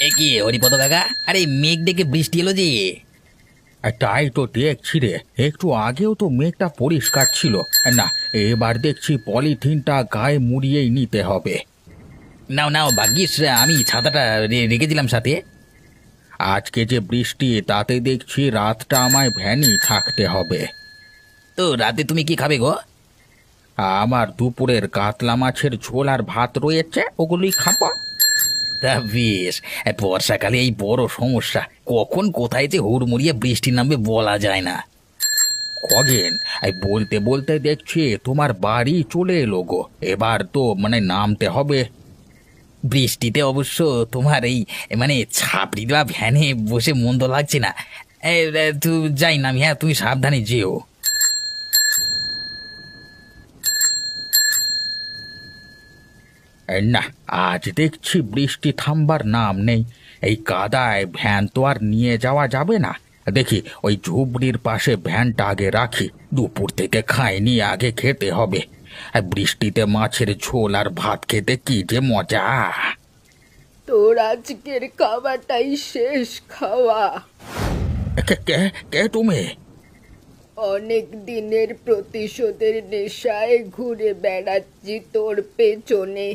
এ কি হরিপদ কাকা? আরে মেঘ ডেকে বৃষ্টি এলো যে। তাই তো দেখছি রে, একটু আগেও তো মেঘটা পরিষ্কার ছিল। না, এবার দেখছি পলিথিনটা গায়ে মুড়িয়েই নিতে হবে। নাও নাও, ভাগ্যিস আমি ছাতাটা রেখেছিলাম সাথে। আজকে যে বৃষ্টি, তাতে দেখছি রাতটা আমায় ভ্যানই থাকতে হবে। তো রাতে তুমি কি খাবে গো? আমার দুপুরের কাতলা মাছের ঝোল আর ভাত রয়েছে, ওগুলোই খাবো। তা বেশ। বর্ষাকালে এই বড় সমস্যা, কখন কোথায় যে হুড়মুড়িয়ে বৃষ্টি নামবে বলা যায় না। খগেন, এই বলতে বলতে দেখছি তোমার বাড়ি চলে এলো গো। এবার তো নামতে হবে। বৃষ্টিতে অবশ্য তোমার এই ছাপড়ি দেওয়া ভ্যানে বসে মন্দ লাগছে না। তুই যাই নামি, হ্যাঁ তুমি সাবধানে যেও। না, আজ দেখছি বৃষ্টি থামবার নাম নেই। এই কাদায় ভ্যান তো আর নিয়ে যাওয়া যাবে না। দেখি ওই ঝুবড়ির পাশে ভ্যানটা আগে রাখি, দুপুর থেকে খাইনি, আগে খেতে হবে। আর বৃষ্টিতে মাছের ঝোল আর ভাত খেতে কি যে মজা। তোর আজকের খাওয়াটাই শেষ খাওয়া। কে কে কে তুমি? অনেক দিনের প্রতিশোধের নেশায় ঘুরে বেড়াচ্ছি তোর পেছনে।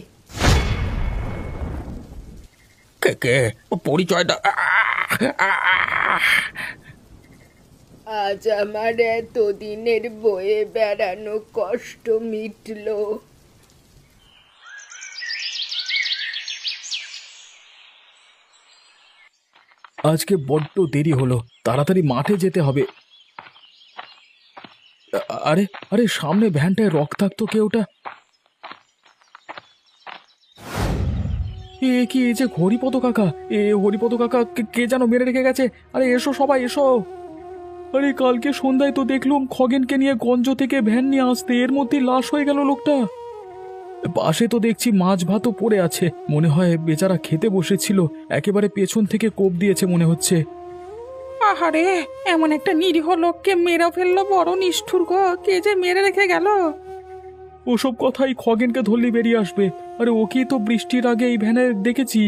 কে কে? পরিচয়টা। আজ আমার এতদিনের বয়ে বেড়ানো কষ্ট মিটলো। আজকে বড্ড দেরি হলো, তাড়াতাড়ি মাঠে যেতে হবে। আরে আরে, সামনে ভ্যানটায় রক্তাক্ত কেউটা। এ কি, এই যে হরিপদ কাকা! হরিপদ কাকা কে যেন মেরে রেখে গেছে। আরে এসো সবাই, এসো। আরে কালকে সন্ধ্যায় তো দেখলুম খগেনকে নিয়ে গঞ্জ থেকে ভ্যান নিয়ে আসতে, এর মধ্যে লাশ হয়ে গেল লোকটা। পাশে তো দেখছি মাছ ভাতও পড়ে আছে, মনে হয় বেচারা খেতে বসেছিল, একেবারে পেছন থেকে কোপ দিয়েছে মনে হচ্ছে। আহারে, এমন একটা নিরীহ লোককে মেরে ফেললো, বড় নিষ্ঠুর গো। কে যে মেরে রেখে গেল! ওসব কথাই খগেনকে ধরলি বেরিয়ে আসবে। আরে ওকেই তো বৃষ্টির আগে এই ভ্যানে দেখেছি।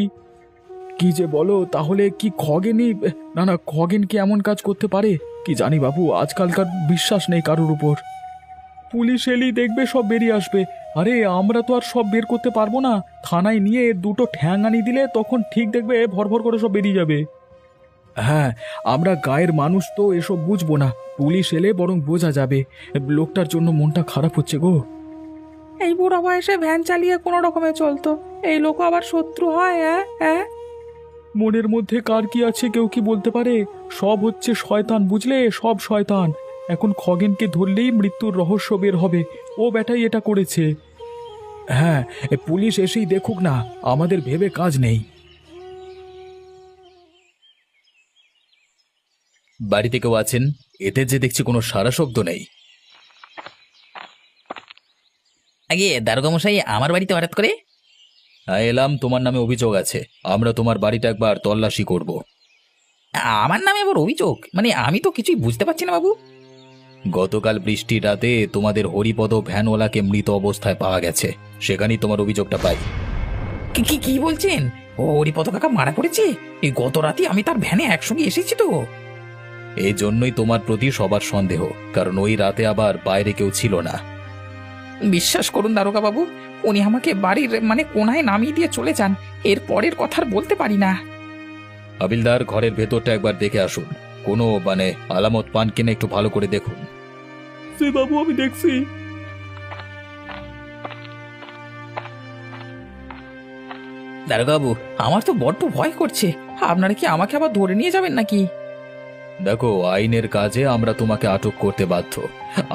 কি যে বলো, তাহলে কি খগেনই? না না, খগেন কি এমন কাজ করতে পারে? কি জানি বাবু, আজকালকার বিশ্বাস নেই কারোর উপর। পুলিশ এলেই দেখবে সব বেরিয়ে আসবে। আরে আমরা তো আর সব বের করতে পারবো না। থানায় নিয়ে দুটো ঠ্যাং আনি দিলে তখন ঠিক দেখবে ভরভর করে সব বেরিয়ে যাবে। হ্যাঁ, আমরা গায়ের মানুষ তো এসব বুঝবো না, পুলিশ এলে বরং বোঝা যাবে। লোকটার জন্য মনটা খারাপ হচ্ছে গো। এই বুড়ো বয়সে ভ্যান চালিয়ে কোনো রকমে চলতো, এই লোক আবার শত্রু হয়? হ্যাঁ, মনের মধ্যে কার কি আছে কেউ কি বলতে পারে? সব হচ্ছে শয়তান, বুঝলে, সব শয়তান। এখন খগেনকে ধরলেই মৃত্যুর রহস্য বের হবে, ও ব্যাটাই এটা করেছে। হ্যাঁ, পুলিশ এসেই দেখুক না, আমাদের ভেবে কাজ নেই। বাড়িতে কেউ আছেন? এতে যে দেখছি কোনো সারা শব্দ নেই। আগে দারোগা মশাই, আমার বাড়িতে হঠাৎ করে? এলাম, তোমার নামে অভিযোগ আছে, আমরা তোমার বাড়িটা একবার তল্লাশি করব। আমার নামে আবার অভিযোগ? আমি তো কিছুই বুঝতে পারছি না বাবু। গতকাল বৃষ্টির রাতে তোমাদের হরিপদ ভ্যানওয়ালাকে মৃত অবস্থায় পাওয়া গেছে, সেখানেই তোমার অভিযোগটা পাই। কি কি বলছেন? ও হরিপদ কাকা মারা পড়েছে? এই গত রাতে আমি তার ভ্যানে একসঙ্গে এসেছি তো। এই জন্যই তোমার প্রতি সবার সন্দেহ, কারণ ওই রাতে আবার বাইরে কেউ ছিল না। বিশ্বাস করুন দারোগা বাবু, উনি আমাকে বাড়ির কোনায় নামিয়ে দিয়ে চলে যান, এর পরের কথা আর বলতে পারি না। হাবিলদার, ঘরের ভেতরটা একবার দেখে আসুন, কোনো আলামত পান কিনা একটু ভালো করে দেখুন। সে বাবু, আমি দেখছি। দারোগা বাবু, আমার তো বড্ড ভয় করছে, আপনারা কি আমাকে আবার ধরে নিয়ে যাবেন নাকি? দেখো, আইনের কাজে আমরা তোমাকে আটক করতে বাধ্য,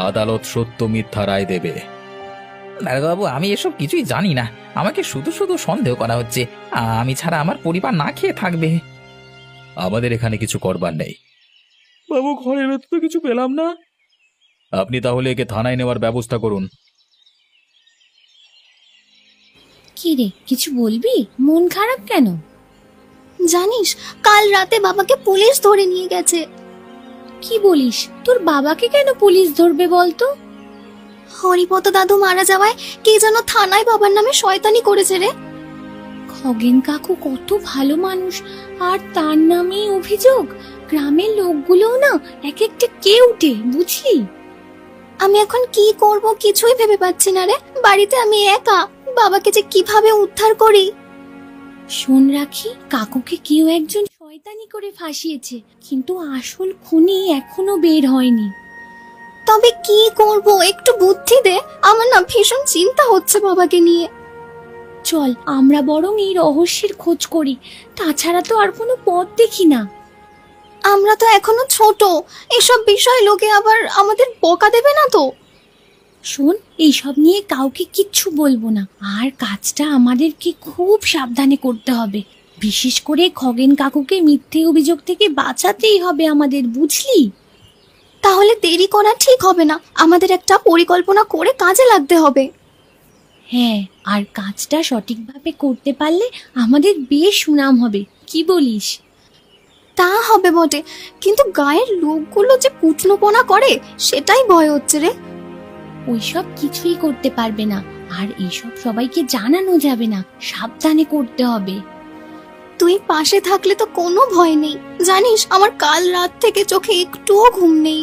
আদালত সত্য মিথ্যা রায় দেবে। দারোগা বাবু, আমি এসব কিছুই জানি না, আমাকে শুধু শুধু সন্দেহ করা হচ্ছে, আমি ছাড়া আমার পরিবার না খেয়ে থাকবে। আমাদের এখানে কিছু করবার নেই। বাবু, ঘরের ভেতর তো কিছু পেলাম না। আপনি তাহলে একে থানায় নেওয়ার ব্যবস্থা করুন। কি রে, কিছু বলবি? মন খারাপ কেন? জানিস, কাল রাতে বাবাকে পুলিশ ধরে নিয়ে গেছে। কি বলিস? তোর বাবাকে কেন পুলিশ ধরবে বলতো? হরিপদ দাদু মারা যাওয়ায় কে যেন থানায় বাবার নামে শয়তানি করেছে রে। খগেন কাকু কত ভালো মানুষ, আর তার নামেই অভিযোগ। গ্রামের লোকগুলোও না এক একটা কেউটে, বুঝলি? আমি এখন কি করব কিছুই ভেবে পাচ্ছি না রে। বাড়িতে আমি একা, বাবাকে যে কিভাবে উদ্ধার করি। শোন রাখি, কাকুকে কেউ একজন শয়তানি করে ফাঁসিয়েছে, কিন্তু আসল খুনি এখনো বের হয়নি। তবে কি করব, একটু বুদ্ধি দে। আমার না ভীষণ চিন্তা হচ্ছে বাবাকে নিয়ে। চল আমরা বরং এই রহস্যের খোঁজ করি, তাছাড়া তো আর কোনো পথ দেখি না। আমরা তো এখনো ছোট, এসব বিষয় লোকে আবার আমাদের বকা দেবে না তো? শোন, এইসব নিয়ে কাউকে কিচ্ছু বলবো না, আর কাজটা আমাদেরকে খুব সাবধানে করতে হবে। বিশেষ করে খগেন কাকুকে মিথ্যে অভিযোগ থেকে বাঁচাতেই হবে আমাদের, বুঝলি? তাহলে দেরি করা ঠিক হবে না, আমাদের একটা পরিকল্পনা করে কাজে লাগতে হবে। হ্যাঁ, আর কাজটা সঠিকভাবে করতে পারলে আমাদের বেশ সুনাম হবে, কি বলিস? তা হবে বটে, কিন্তু গায়ের লোকগুলো যে পুটনোপনা করে সেটাই ভয় হচ্ছে রে। ওইসব কিছুই করতে পারবে না, আর এইসব সবাইকে জানানো যাবে না, সাবধানে করতে হবে। তুই পাশে থাকলে তো কোনো ভয় নেই। জানিস, আমার কাল রাত থেকে চোখে একটুও ঘুম নেই।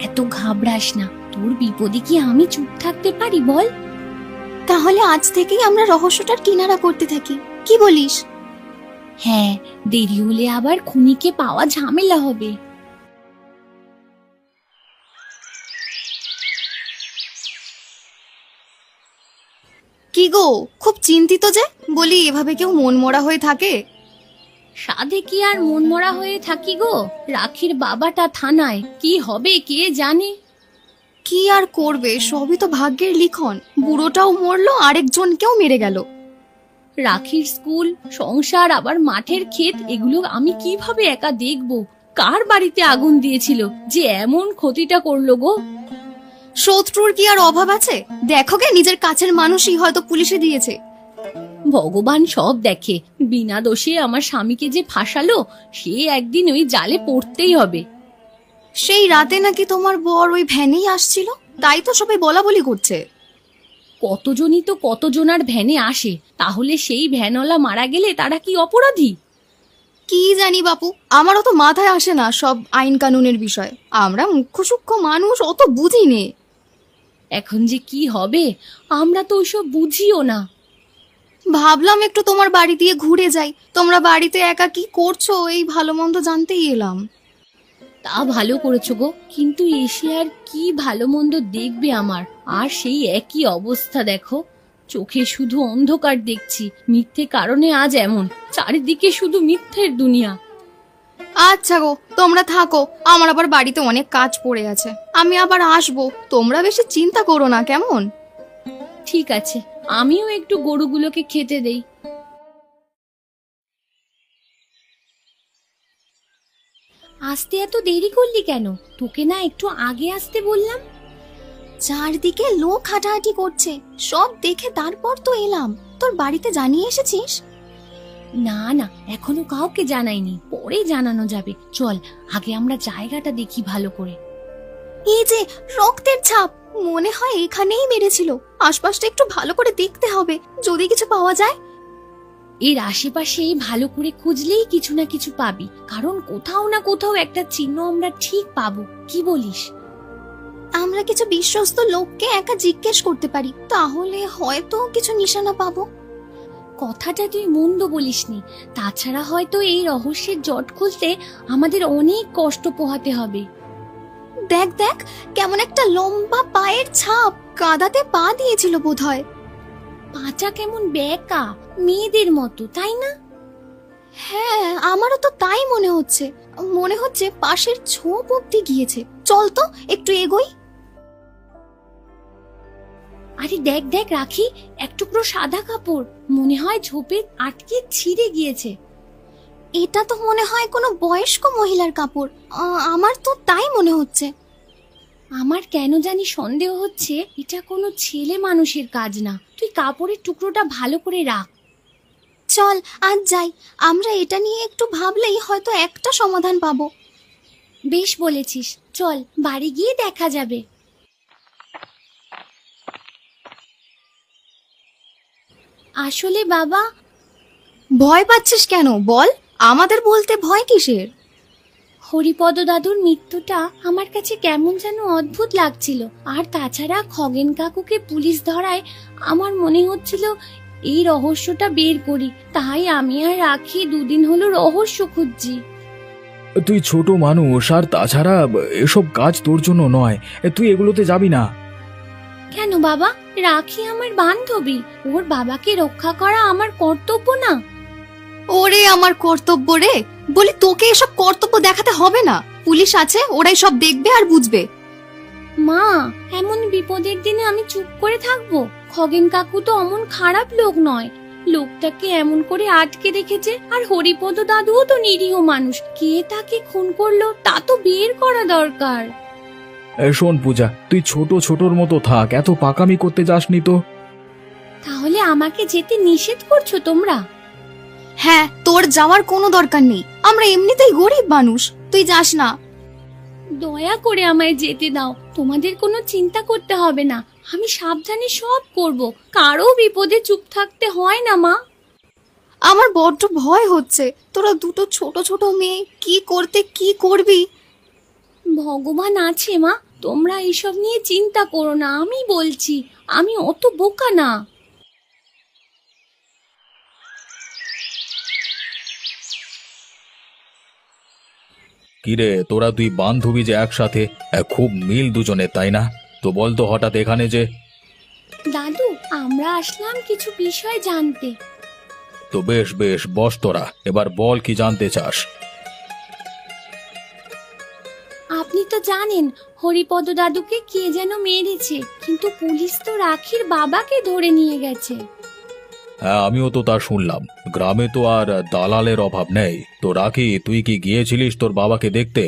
এত ঘাবড়াস না, তোর বিপদে কি আমি চুপ থাকতে পারি বল? তাহলে আজ থেকেই আমরা রহস্যটার কিনারা করতে থাকি, কি বলিস? হ্যাঁ, দেরি হলে আবার খুনিকে পাওয়া ঝামেলা হবে। কি গো, খুব চিন্তিত যে? বলি, এভাবে কেউ মন মরা হয়ে থাকে? সাধে কি আর মন মরা হয়ে থাকি গো, রাখির বাবাটা থানায়, কি হবে কে জানে। কি আর করবে, সবই তো ভাগ্যের লিখন। বুড়োটাও মরলো, আরেকজনকেও মেরে গেল। রাখির স্কুল, সংসার, আবার মাঠের ক্ষেত, এগুলো আমি কিভাবে একা দেখবো? কার বাড়িতে আগুন দিয়েছিল যে এমন ক্ষতিটা করলো গো? শত্রুর কি আর অভাব আছে? দেখো গে, নিজের কাছের মানুষই হয়তো পুলিশে দিয়েছে। ভগবান সব দেখে, বিনা দোষে আমার স্বামীকে যে ফাঁসালো, সে একদিন ওই জালে পড়তেই হবে। সেই রাতে নাকি তোমার বর ওই ভ্যানেই আসছিল, তাই তো সবাই বলা বলি করছে। কতজনই তো কতজনার ভ্যানে আসে, তাহলে সেই ভ্যানওয়ালা মারা গেলে তারা কি অপরাধী? কি জানি বাপু, আমারও তো মাথায় আসে না সব আইন কানুনের বিষয়। আমরা মুখ্য সূক্ষ্ম মানুষ, অত বুঝি নে। এখন যে কি হবে, আমরা তো ওইসব বুঝিও না। ভাবলাম একটু তোমার বাড়ি দিয়ে ঘুরে যাই। তোমরা বাড়িতে একা কি করছো এই ভালো মন্দ জানতেই এলাম। তা ভালো করেছো গো, কিন্তু এসে আর কি ভালো মন্দ দেখবে আমার? আর সেই একই অবস্থা দেখো, চোখে শুধু অন্ধকার দেখছি। মিথ্যে কারণে আজ এমন, চারিদিকে শুধু মিথ্যের দুনিয়া। আচ্ছা গো, তোমরা থাকো, আমার আবার বাড়িতে অনেক কাজ পড়ে আছে। আমি আবার আসবো, তোমরা বেশি চিন্তা করো না, কেমন? ঠিক আছে, আমিও একটু গরুগুলোকে খেতে দেই। আসতে এত দেরি করলি কেন? তোকে না একটু আগে আসতে বললাম? চারদিকে লোক হাঁটাহাঁটি করছে, সব দেখে তারপর তো এলাম। তোর বাড়িতে জানিয়ে এসেছিস? না না, এখনো কাউকে জানাইনি, পরে জানানো যাবে। চল আগে আমরা জায়গাটা দেখি ভালো করে। এই যে রক্তের ছাপ, মনে হয় এখানেই মেরেছিল। আশপাশটা একটু ভালো করে দেখতে হবে, যদি কিছু পাওয়া যায়। এর আশেপাশে ভালো করে খুঁজলেই কিছু না কিছু পাবি, কারণ কোথাও না কোথাও একটা চিহ্ন আমরা ঠিক পাবো, কি বলিস? আমরা কিছু বিশ্বস্ত লোককে একা জিজ্ঞেস করতে পারি, তাহলে হয়তো কিছু নিশানা পাবো। কথাটা তুই মন্দ বলিসনি, তাছাড়া হয়তো এই রহস্যের জট খুলতে আমাদের অনেক কষ্ট পোহাতে হবে। দেখ দেখ, কেমন একটা লম্বা পায়ের ছাপ, কাদাতে পা দিয়েছিল বোধহয়। পাটা কেমন বেঁকা, মেয়েদের মতো, তাই না? হ্যাঁ, আমারও তো তাই মনে হচ্ছে। মনে হচ্ছে পাশের ঝোপ অব্দি গিয়েছে। চল তো একটু এগোই। আরে দেখ দেখ রাখি, এক টুকরো সাদা কাপড়, মনে হয় ঝোপে আটকে ছিঁড়ে গিয়েছে। এটা তো মনে হয় কোনো বয়স্ক মহিলার কাপড়, আমার তো তাই মনে হচ্ছে। আমার কেন জানি সন্দেহ হচ্ছে এটা কোনো ছেলে মানুষের কাজ না। তুই কাপড়ের টুকরোটা ভালো করে রাখ। চল আজ যাই, আমরা এটা নিয়ে একটু ভাবলেই হয়তো একটা সমাধান পাবো। বেশ বলেছিস, চল বাড়ি গিয়ে দেখা যাবে। আসলে বাবা, ভয় পাচ্ছিস কেন বল, আমাদের বলতে ভয় কিসের? হরিপদ দাদুর মৃত্যুটা আমার কাছে কেমন যেন অদ্ভুত লাগছিল। আর তাছাড়া খগেন কাকুকে পুলিশ ধরায় আমার মনে হচ্ছিল এই রহস্যটা বের করি। তাই আমি আর রাখি দুদিন হলো রহস্য খুঁজছি। তুই ছোট মানুষ, আর তাছাড়া এসব কাজ তোর জন্য নয়, তুই এগুলোতে যাবি না। কেন বাবা, রাখি আমার বান্ধবী, ওর বাবাকে রক্ষা করা আমার কর্তব্য না? ওরে আমার কর্তব্য রে, বলি তোকে এসব কর্তব্য দেখাতে হবে না, পুলিশ আছে, ওরাই সব দেখবে আর বুঝবে। মা, এমন বিপদের দিনে আমি চুপ করে থাকবো? খগেন কাকু তো অমন খারাপ লোক নয়, লোকটাকে এমন করে আটকে রেখেছে। আর হরিপদ দাদুও তো নিরীহ মানুষ, কে তাকে খুন করলো তা তো বের করা দরকার। শোন পূজা, তুই ছোটর মতো থাক, এত পাকামি করতে যাসনি তো। তাহলে আমাকে যেতে নিষেধ করছো তোমরা? হ্যাঁ, তোর যাওয়ার কোনো দরকার নেই, আমরা এমনিতেই গরিব মানুষ, তুই যাস না। দয়া করে আমায় যেতে দাও, তোমাদের কোনো চিন্তা করতে হবে না, আমি সাবধানে সব করব, কারো বিপদে চুপ থাকতে হয় না মা। আমার বড্ড ভয় হচ্ছে, তোরা দুটো ছোট মেয়ে কি করতে কি করবি। ভগবান আছে মা, তোমরা এইসব নিয়ে চিন্তা করো না, আমি বলছি, আমি অত বোকা না। কিরে, তোরা দুই বান্ধবী যে একসাথে, খুব মিল দুজনে, তাই না? তো বলতো হঠাৎ এখানে যে? দাদু, আমরা আসলাম কিছু বিষয় জানতে। তো বেশ বেশ, বস তোরা, এবার বল কি জানতে চাস। আপনি তো জানেন হরিপদ দাদুকে কে যেন মেরেছে, কিন্তু পুলিশ তো রাখির বাবাকে ধরে নিয়ে গেছে। হ্যাঁ, আমিও তো তা শুনলাম। গ্রামে তো আর দালালের অভাব নেই। তো রাখি, তুই কি গিয়েছিলিস তোর বাবাকে দেখতে?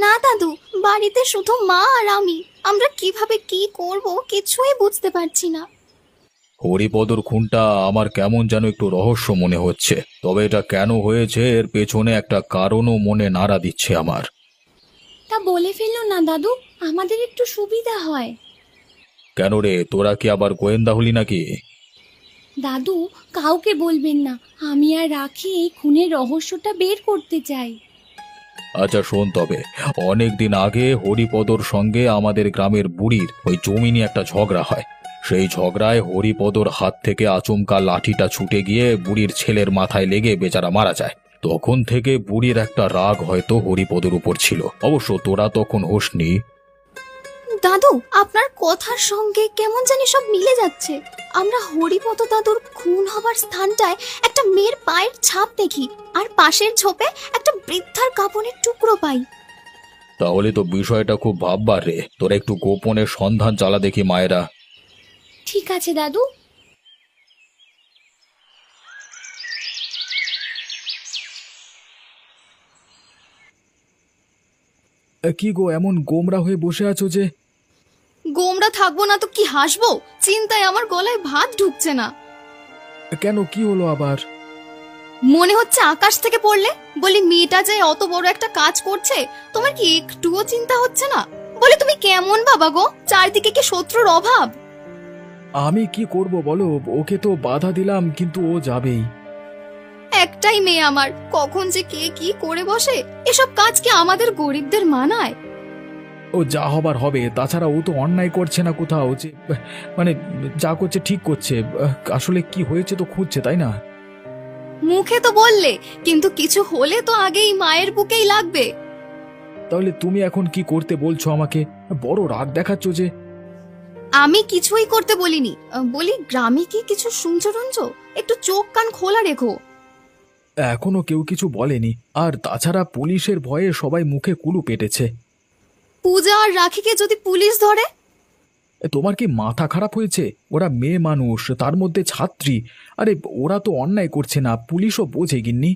না দাদু, বাড়িতে শুধু মা আর আমি, আমরা কিভাবে কি করব কিছুই বুঝতে পারছি না। হরিপদর খুনটা আমার কেমন যেন একটু রহস্য মনে হচ্ছে, তবে এটা কেন হয়েছে এর পেছনে একটা কারণও মনে নাড়া দিচ্ছে আমার। তা বলে ফেললো না দাদু, আমাদের একটু সুবিধা হয়। কেন রে, তোরা কি আবার গোয়েন্দা হলি নাকি? দাদু, কাউকে বলবেন না, আমি আর রাখি এই খুনের রহস্যটা বের করতে চাই। আচ্ছা শোন, তবে অনেক দিন আগে হরিপদর সঙ্গে আমাদের গ্রামের বুড়ির ওই জমি নিয়ে একটা ঝগড়া হয়। সেই ঝগড়ায় হরিপদর হাত থেকে আচমকা লাঠিটা ছুটে গিয়ে বুড়ির ছেলের মাথায় লেগে বেচারা মারা যায়। তখন থেকে বুড়ির একটা রাগ হয়তো হরিপদর উপর ছিল। অবশ্য তোরা তখন হোসনি। দাদু, আপনার কথার সঙ্গে কেমন জানি সব মিলে যাচ্ছে। আমরা হরিপদ দাদুর খুন হবার স্থানটায় একটা মেয়ের পায়ের ছাপ দেখি, আর পাশের ঝোপে একটা বৃদ্ধার কাপড়ের টুকরো পাই। তাহলে তো বিষয়টা খুব ভাববার রে। তোরা একটু গোপনে সন্ধান চালা দেখি মায়েরা। ঠিক আছে দাদু। কি গো, এমন গোমরা হয়ে বসে আছো যে? গোমরা থাকবো না তো কি হাসবো? চিন্তায় আমার গলায় ভাত ঢুকছে না। কেন, কি হলো আবার? মনে হচ্ছে আকাশ থেকে পড়লে। বলি, মেয়েটা যে অত বড় একটা কাজ করছে, তোমার কি একটুও চিন্তা হচ্ছে না? বলি, তুমি কেমন বাবা গো, চারদিকে কি শত্রুর অভাব? আমি কি করব বলো, ওকে তো বাধা দিলাম, কিন্তু ও যাবেই। একটাই মেয়ে আমার, কখন যে কে কি করে বসে, এসব কাজ কি আমাদের গরিবদের মানায়? ও যা হবার হবে, তাছাড়া ও তো অন্যায় করছে না কোথাও, যে মানে যা করছে ঠিক করছে। আসলে কি হয়েছে তো খুঁজছে, তাই না? মুখে তো বললে, কিন্তু কিছু হলে তো আগেই মায়ের বুকেই লাগবে। তাহলে তুমি এখন কি করতে বলছো আমাকে? বড় রাগ দেখাচ্ছ যে। আমি কিছুই করতে বলিনি, বলি গ্রামে কি কিছু শুনছো টুনছো? একটু চোখ কান খোলা রেখো। এখনো কেউ কিছু বলেনি, আর তাছাড়া পুলিশের ভয়ে সবাই মুখে কুলু পেটেছে। পূজা আর রাখিকে যদি পুলিশ ধরে? তোমার কি মাথা খারাপ হয়েছে? ওরা মেয়ে মানুষ, তার মধ্যে ছাত্রী। আরে ওরা তো অন্যায় করছে না, পুলিশও বোঝে গিন্নি।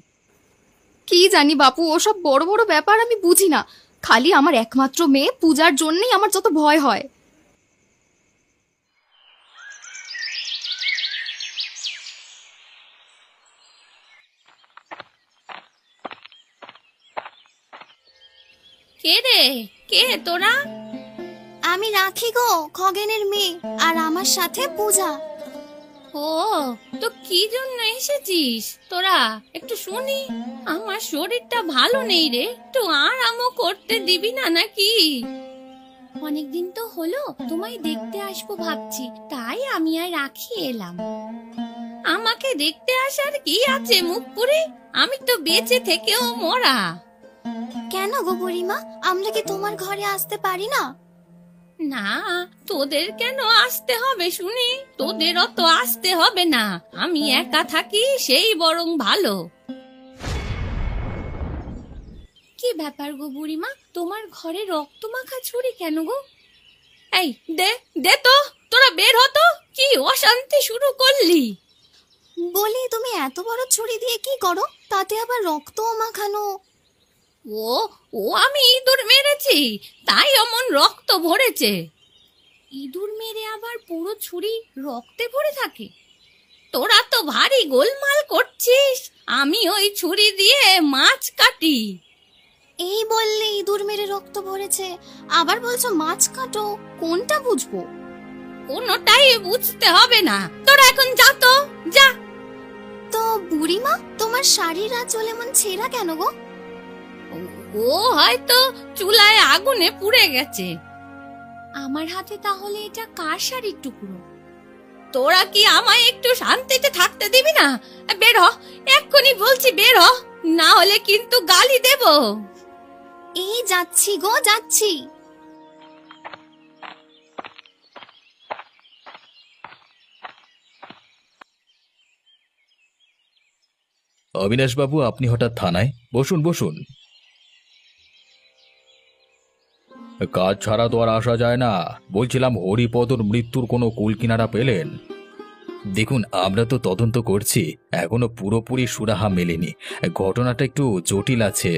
কি জানি বাপু, ওসব বড় বড় ব্যাপার আমি বুঝি না। খালি আমার একমাত্র মেয়ে পূজার জন্যই আমার যত ভয় হয়। কে রে, কে তোরা? আমি রাখি গো, খগেনের মেয়ে, আর আমার সাথে পূজা। ও, তো কি জন্য এসেছিস তোরা? একটু শুনি। আমার শরীরটা ভালো নেই রে, একটু আরামও করতে দিবি না নাকি? অনেকদিন তো হলো, তোমায় দেখতে আসবো ভাবছি, তাই আমি আর রাখি এলাম। আমাকে দেখতে আসার কি আছে মুখ পুরে? আমি তো বেঁচে থেকেও মরা। কেন গো বুড়িমা, আমরা কি তোমার ঘরে আসতে পারি না? না, তোদের কেন আসতে হবে শুনি? তোদেরও তো আসতে হবে না, আমি একা থাকি সেই বরং ভালো। কি ব্যাপার গো বুড়িমা, তোমার ঘরে রক্ত মাখা ছুরি কেন গো? এই দে দে তো, তোরা বের হতো, কি অশান্তি শুরু করলি? বলি তুমি এত বড় ছুরি দিয়ে কি করো, তাতে আবার রক্তও মাখানো? ও ও আমি ইঁদুর মেরেছি, তাই অমন রক্ত ভরেছে। ইঁদুর মেরে আবার পুরো ছুরি রক্তে ভরে থাকে? তোরা তো ভারী গোলমাল করছিস, আমি ওই ছুরি দিয়ে মাছ কাটি। এই বললে ইঁদুর মেরে রক্ত ভরেছে, আবার বলছো মাছ কাটো, কোনটা বুঝবো? কোনটাই বুঝতে হবে না, তোরা এখন যা তো যা। তো বুড়িমা, তোমার শাড়ির আঁচল এমন ছেঁড়া কেন গো? ও হয়তো চুলায় আগুনে পুড়ে গেছে। আমার হাতে তাহলে এটা কার শাড়ির টুকরো? তোরা কি আমায় একটু শান্তিতে থাকতে দিবি না? বের হ, এক্ষুনি বলছি বের হ, না হলে কিন্তু গালি দেব। এই যাচ্ছি গো, যাচ্ছি। অবিনাশ বাবু, আপনি হঠাৎ থানায়? বসুন বসুন। কাজ ছাড়া তো আর আসা যায় না। বলছিলাম, হরিপদর মৃত্যুর কোনো কুল কিনারা পেলেন? দেখুন, আমরা তো তদন্ত করছি, এখনো পুরোপুরি সুরাহা মেলেনি। ঘটনাটা একটু জটিল আছে।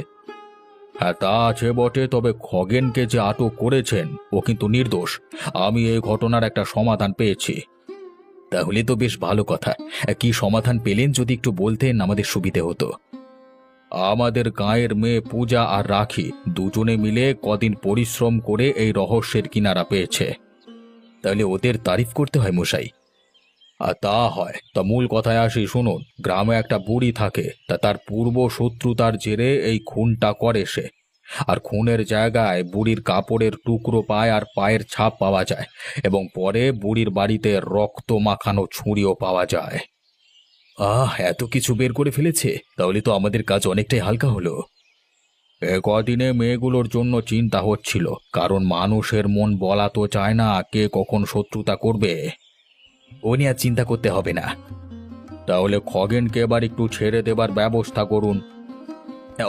হ্যাঁ, তা আছে বটে, তবে খগেনকে যে আটক করেছেন ও কিন্তু নির্দোষ। আমি এই ঘটনার একটা সমাধান পেয়েছি। তাহলে তো বেশ ভালো কথা। কি সমাধান পেলেন যদি একটু বলতেন, আমাদের সুবিধে হতো। আমাদের গাঁয়ের মেয়ে পূজা আর রাখি দুজনে মিলে কদিন পরিশ্রম করে এই রহস্যের কিনারা পেয়েছে। তাহলে ওদের তারিফ করতে হয় মশাই। আর তা হয়, তা মূল কথায় আসি শুনুন। গ্রামে একটা বুড়ি থাকে, তা তার পূর্ব শত্রুতার জেরে এই খুনটা করে সে। আর খুনের জায়গায় বুড়ির কাপড়ের টুকরো পায় আর পায়ের ছাপ পাওয়া যায়, এবং পরে বুড়ির বাড়িতে রক্ত মাখানো ছুরিও পাওয়া যায়। এত কিছু বের করে ফেলেছে, তাহলে তো আমাদের কাজ অনেকটাই হালকা হলো। কদিনে মেয়েগুলোর জন্য চিন্তা হচ্ছিল, কারণ মানুষের মন বলা তো চায় না কে কখন শত্রুতা করবে। ও নিয়ে আর চিন্তা করতে হবে না। তাহলে খগেনকে এবার একটু ছেড়ে দেবার ব্যবস্থা করুন।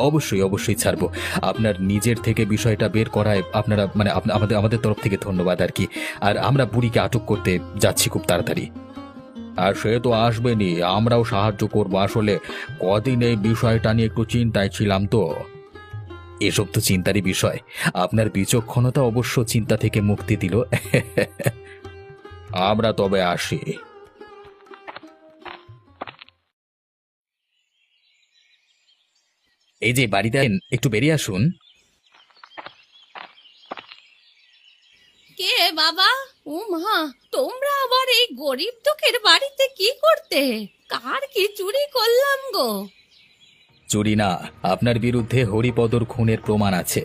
অবশ্যই অবশ্যই ছাড়বো। আপনার নিজের থেকে বিষয়টা বের করায় আপনারা আমাদের তরফ থেকে ধন্যবাদ আর কি। আর আমরা বুড়িকে আটক করতে যাচ্ছি খুব তাড়াতাড়ি। আর সে তো আসবেনি, আমরাও সাহায্য করবো। আসলে কদিন এই বিষয়টা নিয়ে একটু চিন্তায় ছিলাম তো। এসব তো চিন্তারই বিষয়। আপনার বিচক্ষণতা অবশ্য চিন্তা থেকে মুক্তি দিল। আমরা তবে আসি। এই যে বাড়িতে, একটু বেরিয়ে আসুন। কে বাবা? ও মা, তোমরা আবার এই গরিব দুঃখের বাড়িতে কি করতে? কার কি চুরি করলাম গো? চুরি না, আপনার বিরুদ্ধে হরিপদর খুনের প্রমাণ আছে।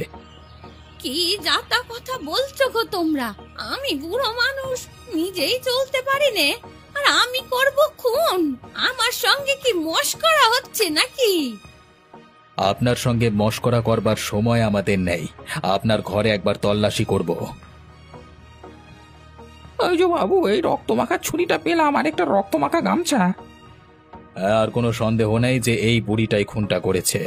কি যাতা কথা বলছো গো তোমরা? আমি বুড়ো মানুষ, নিজেই চলতে পারি নে, আর আমি করব খুন? আমার সঙ্গে কি মশকরা হচ্ছে নাকি? আপনার সঙ্গে মশকরা করবার সময় আমাদের নেই। আপনার ঘরে একবার তল্লাশি করব। ওই যে বাবু, এই রক্তমাখা ছুরিটা পেলাম, আর একটা রক্তমাখা গামছা। আর কোনো সন্দেহ নেই যে এই বুড়িটাই খুনটা করেছে।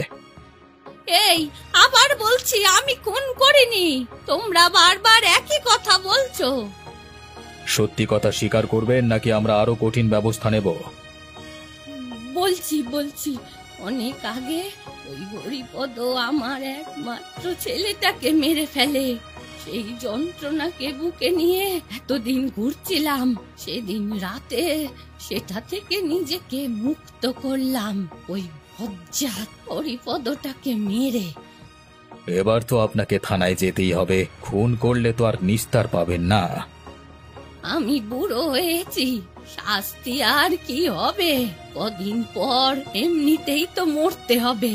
এই আবার বলছি, আমি খুন করিনি। তোমরা বারবার একই কথা বলছো। সত্যি কথা স্বীকার করবেন নাকি আমরা আরো কঠিন ব্যবস্থা নেব? বলছি অনেক আগে ওই হরিপদ আমার একমাত্র ছেলেটাকে মেরে ফেলে। সেই যন্ত্রণাকে বুকে নিয়ে এতদিন ঘুরছিলাম। সেদিন রাতে সেটা থেকে নিজেকে মুক্ত করলাম ওই বজ্জাত হরিপদটাকে মেরে। এবার তো আপনাকে থানায় যেতেই হবে। খুন করলে তো আর নিস্তার পাবেন না। আমি বুড়ো হয়েছি, শাস্তি আর কি হবে? কদিন পর এমনিতেই তো মরতে হবে।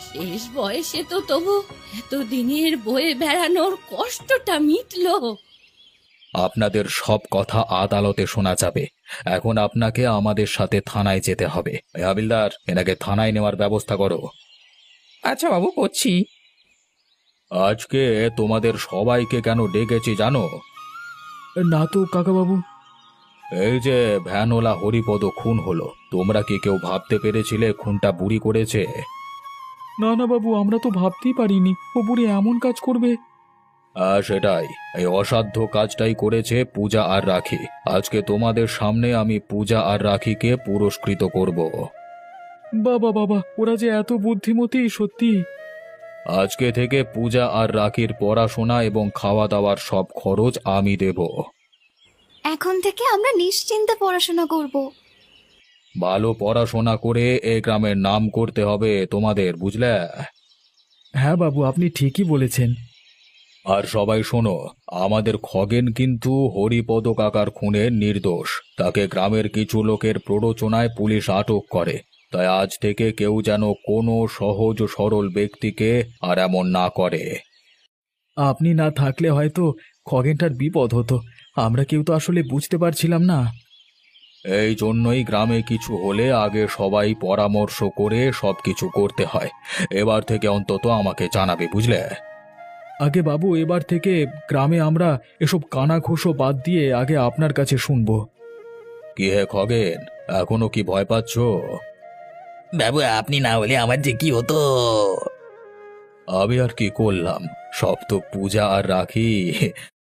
শেষ বয়সে তো তবু এতদিনের বয়ে বেড়ানোর কষ্টটা মিটলো। আপনাদের সব কথা আদালতে শোনা যাবে। এখন আপনাকে আমাদের সাথে থানায় যেতে হবে। এই হাবিলদার, এনাকে থানায় নেওয়ার ব্যবস্থা করো। আচ্ছা বাবু, করছি। আজকে তোমাদের সবাইকে কেন ডেকেছি জানো? না তো কাকাবাবু। এই যে ভ্যানওয়ালা হরিপদ খুন হলো, তোমরা কি কেউ ভাবতে পেরেছিলে খুনটা বুড়ি করেছে? না না বাবু, আমরা তো ভাবতেই পারিনি ও বুড়ি এমন কাজ করবে। সেটাই, এই অসাধ্য কাজটাই করেছে পূজা আর রাখি। আজকে তোমাদের সামনে আমি পূজা আর রাখিকে পুরস্কৃত করব। বাবা বাবা, ওরা যে এত বুদ্ধিমতী, সত্যি। আজকে থেকে পূজা আর রাখির পড়াশোনা এবং খাওয়া দাওয়ার সব খরচ আমি দেব। এখন থেকে আমরা নিশ্চিন্তে পড়াশোনা করব। ভালো পড়াশোনা করে এই গ্রামের নাম করতে হবে তোমাদের, বুঝলে? হ্যাঁ বাবু, আপনি ঠিকই বলেছেন। আর সবাই শোনো, আমাদের খগেন কিন্তু হরিপদ কাকার খুনে নির্দোষ। তাকে গ্রামের কিছু লোকের প্ররোচনায় পুলিশ আটক করে। তাই আজ থেকে কেউ যেন কোনো সহজ সরল ব্যক্তিকে আর এমন না করে। আপনি না থাকলে হয়তো খগেনটার বিপদ হতো। আমরা কেউ তো আসলে বুঝতে পারছিলাম না। এই জন্যই গ্রামে কিছু হলে আগে সবাই পরামর্শ করে সবকিছু করতে হয়। এবার থেকে অন্তত আমাকে জানাবে, বুঝলে? আগে বাবু, এবার থেকে গ্রামে আমরা এসব কানাঘুষো বাদ দিয়ে আগে আপনার কাছে শুনবো। কি হে খগেন, এখনো কি ভয় পাচ্ছ? বাবু, আপনি না হলে আমার যে কি হতো। আমি আর কি করলাম, সব তো পূজা আর রাখি